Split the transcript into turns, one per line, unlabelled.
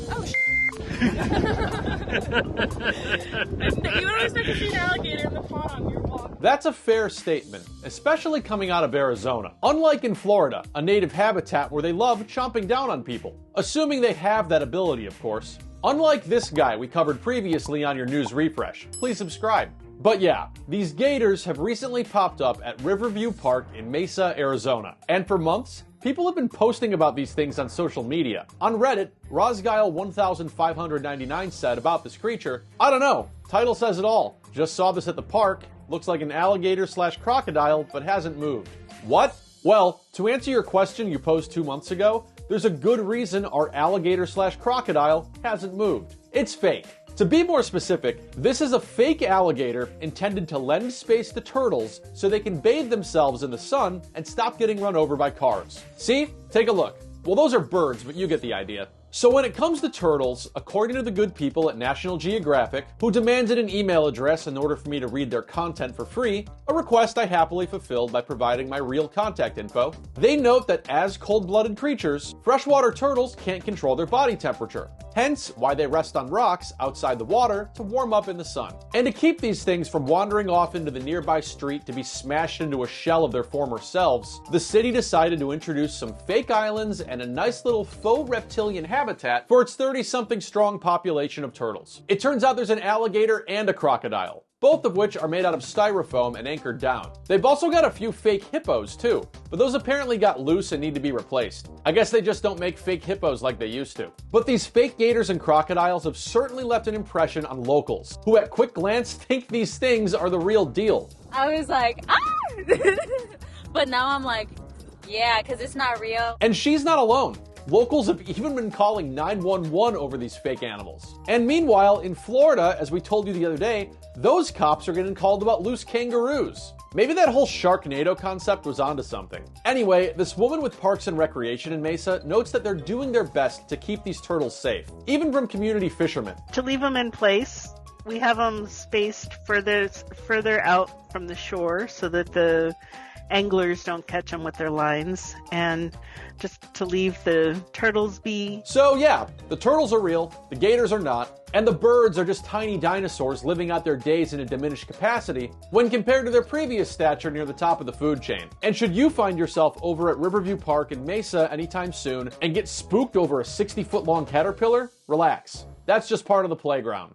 Oh, You would expect to see an alligator in the pond on your walk.
That's a fair statement, especially coming out of Arizona. Unlike in Florida, a native habitat where they love chomping down on people. Assuming they have that ability, of course. Unlike this guy we covered previously on your news refresh. Please subscribe. But yeah, these gators have recently popped up at Riverview Park in Mesa, Arizona. And for months, people have been posting about these things on social media. On Reddit, Rosgile1599 said about this creature, "I don't know, title says it all. Just saw this at the park. Looks like an alligator/crocodile, but hasn't moved." What? Well, to answer your question you posed 2 months ago, there's a good reason our alligator/crocodile hasn't moved. It's fake. To be more specific, this is a fake alligator intended to lend space to turtles so they can bathe themselves in the sun and stop getting run over by cars. See? Take a look. Well, those are birds, but you get the idea. So when it comes to turtles, according to the good people at National Geographic, who demanded an email address in order for me to read their content for free, a request I happily fulfilled by providing my real contact info, they note that as cold-blooded creatures, freshwater turtles can't control their body temperature. Hence, why they rest on rocks outside the water to warm up in the sun. And to keep these things from wandering off into the nearby street to be smashed into a shell of their former selves, the city decided to introduce some fake islands and a nice little faux reptilian habitat for its 30-something strong population of turtles. It turns out there's an alligator and a crocodile, both of which are made out of styrofoam and anchored down. They've also got a few fake hippos too, but those apparently got loose and need to be replaced. I guess they just don't make fake hippos like they used to. But these fake gators and crocodiles have certainly left an impression on locals, who at quick glance think these things are the real deal.
I was like, ah! But now I'm like, yeah, because it's not real.
And she's not alone. Locals have even been calling 911 over these fake animals. And meanwhile, in Florida, as we told you the other day, those cops are getting called about loose kangaroos. Maybe that whole Sharknado concept was onto something. Anyway, this woman with Parks and Recreation in Mesa notes that they're doing their best to keep these turtles safe, even from community fishermen.
To leave them in place, we have them spaced further out from the shore so that the anglers don't catch them with their lines, and just to leave the turtles be.
So yeah, the turtles are real, the gators are not, and the birds are just tiny dinosaurs living out their days in a diminished capacity when compared to their previous stature near the top of the food chain. And should you find yourself over at Riverview Park in Mesa anytime soon and get spooked over a 60-foot long caterpillar, relax. That's just part of the playground.